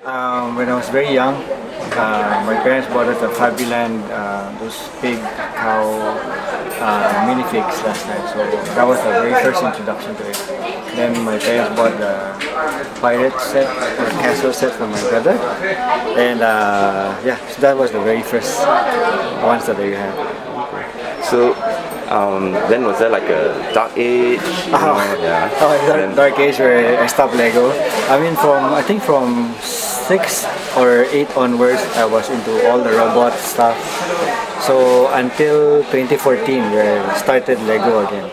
When I was very young, my parents bought us the Fabiland, those big cow minifigs last night. So that was the very first introduction to it. Then my parents bought the pirate set or castle set for my brother, and yeah, so that was the very first ones that we had. So then was there like a dark age? Yeah. Oh, dark age where I stopped Lego. I think from 6 or 8 onwards, I was into all the robot stuff. So until 2014, where I started Lego again.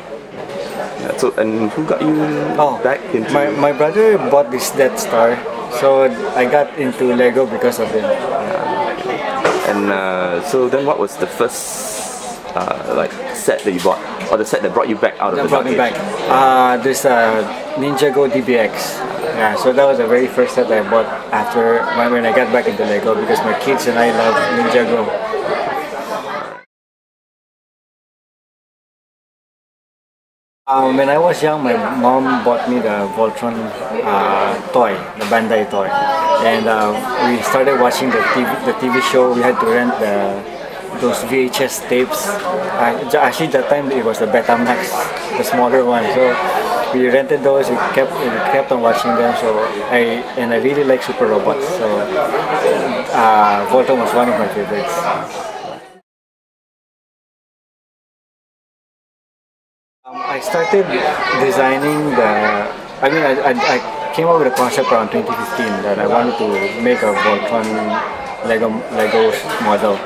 Yeah, so and who got you back into? My brother bought this Death Star, so I got into Lego because of him. And so then, what was the first like set that you bought, or the set that brought you back out of the dark age? This Ninjago DBX. Yeah, so that was the very first set that I bought after when I got back into Lego, because my kids and I love Ninjago. When I was young, my mom bought me the Voltron toy, the Bandai toy, and we started watching the TV show. We had to rent those VHS tapes. Actually, that time it was the Betamax, the smaller one. So we rented those. We kept on watching them. So I really like super robots. So Voltron was one of my favorites. I started designing I came up with a concept around 2015 that I wanted to make a Voltron Lego model.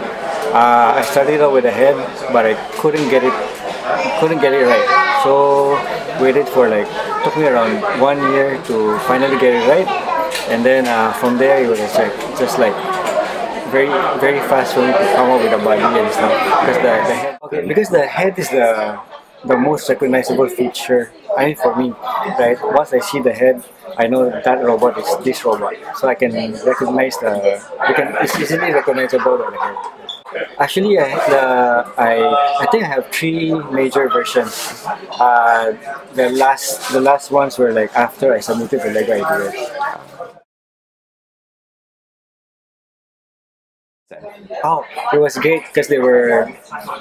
I started out with a head, but I couldn't get it right. So waited for took me around 1 year to finally get it right, and then from there it was just very very fast for me to come up with a body and stuff, because the head is the most recognizable feature. For me, right? Once I see the head, I know that robot is this robot, so I can recognize it's easily recognizable on the head. Actually, I think I have 3 major versions. The last ones were after I submitted the Lego ideas. Oh, it was great because they're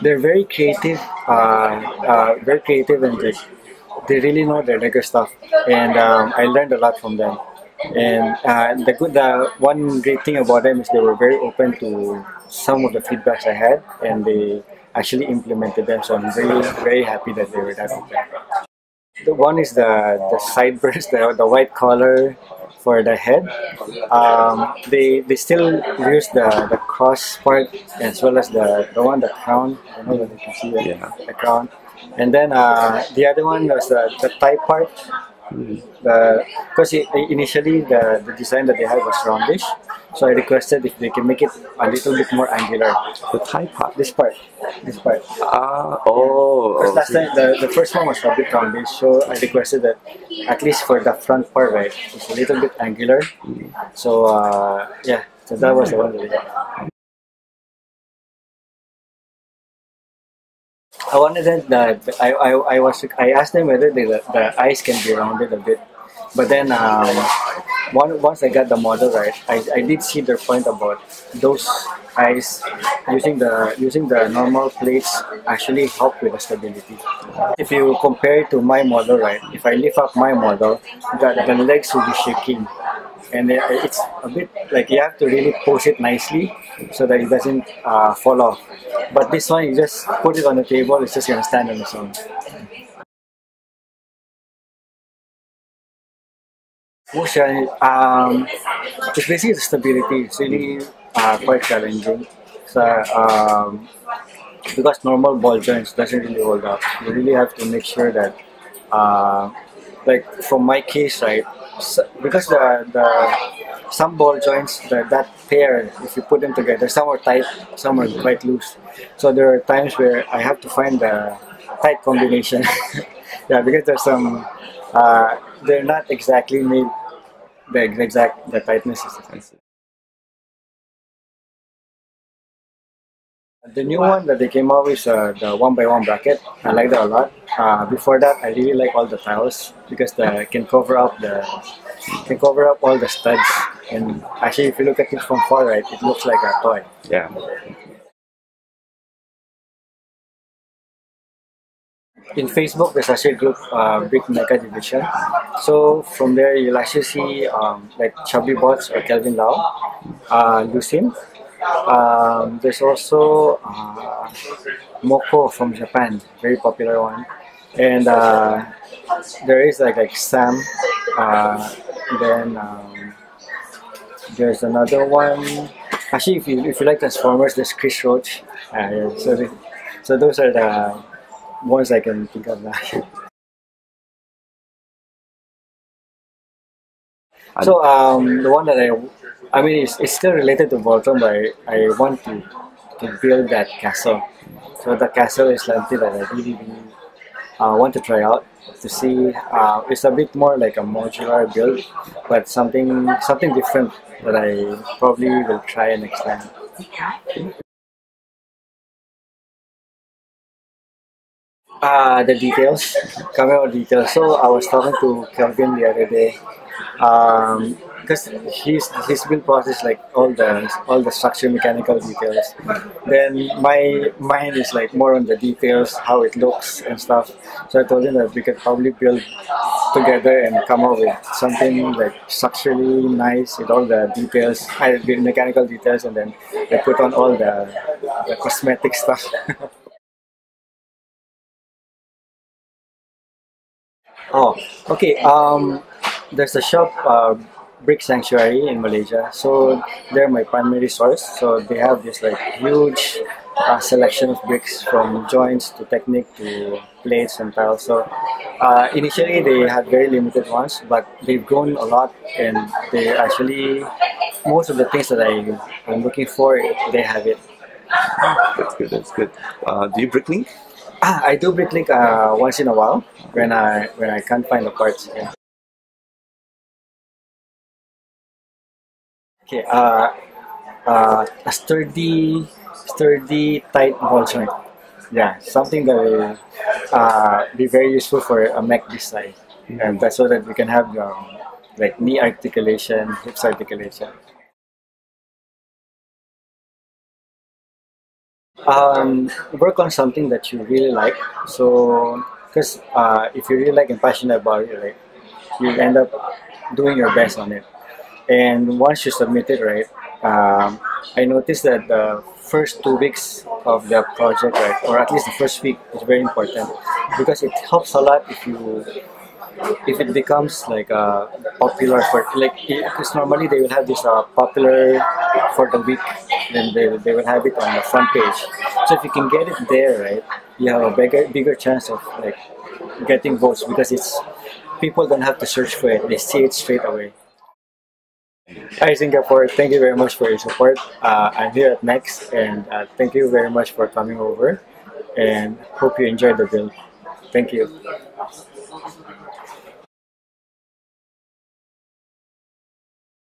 very creative, and they really know their Lego stuff, and I learned a lot from them. And the one great thing about them is they were very open to some of the feedbacks I had, and they actually implemented them. So I'm very very happy that they were that open. The one is the sideburns, the white collar for the head. They still use the cross part, as well as the crown. I don't know if you can see that. Yeah. The crown. And then the other one was the tie part. Because initially the design that they had was roundish, so I requested if they can make it a little bit more angular. The tie part? This part. Last time the first one was a bit roundish, so I requested that at least for the front part, right, it's a little bit angular. So yeah, so that was the one that we got. I wanted that I asked them whether the eyes can be rounded a bit, but then once I got the model right, I did see their point about those eyes using the normal plates actually help with the stability. If you compare it to my model, right, if I lift up my model, the legs will be shaking. And it's a bit you have to really pose it nicely so that it doesn't fall off. But this one, you just put it on the table, it's just going to stand on its own. Most challenging, it's basically the stability. It's really quite challenging. So, because normal ball joints doesn't really hold up. You really have to make sure that, from my case, right, because some ball joints, that pair, if you put them together, some are tight, some are quite loose. So there are times where I have to find the tight combination. Yeah, because there's some, they're not exactly made the tightness is expensive. The new one that they came out with, the 1x1 bracket, I like that a lot. Before that, I really like all the tiles because it can cover up all the studs. And actually, if you look at it from far, right, it looks like a toy. Yeah. In Facebook, there's actually a group, Brick Mega Division. So from there, you'll actually see like Chubby Bots or Kelvin Lau, Lucin. There's also Moko from Japan, very popular one. And there is like Sam. Then there's another one. Actually, if you like Transformers, there's Chris Roach. Yeah, so those are the ones I can think of now. So the one that I mean, it's still related to Voltron, but I want to build that castle. So the castle is something that I really want to try out to see. It's a bit more like a modular build, but something different that I probably will try next time. The details, camera details. So I was talking to Kelvin the other day, because his build process like all the structure mechanical details. Then my mind is like more on the details, how it looks and stuff. So I told him that we could probably build together and come up with something like structurally nice with all the details, the mechanical details, and then I put on all the cosmetic stuff. Oh, okay. There's a shop, Brick Sanctuary in Malaysia. So they're my primary source. So they have this like huge selection of bricks from joints to technique to plates and tiles. So initially they had very limited ones, but they've grown a lot, and they actually most of the things that I'm looking for, they have it. That's good. That's good. Do you bricklink? I do bricklink once in a while when I can't find the parts. Yeah. Okay. A sturdy, tight ball joint. Yeah, something that will be very useful for a mech this size, and that's so that we can have like knee articulation, hips articulation. Work on something that you really like. So, because if you really like and passionate about it, right, you end up doing your best on it. And once you submit it, right, I noticed that the first 2 weeks of the project, right, or at least the first week, is very important because it helps a lot if it becomes like popular for like, because normally they will have this popular for the week, then they will have it on the front page. So if you can get it there, right, you have a bigger chance of like getting votes because it's people don't have to search for it; they see it straight away. Hi Singapore, thank you very much for your support. I'm here at Next, and thank you very much for coming over, and hope you enjoyed the build. Thank you.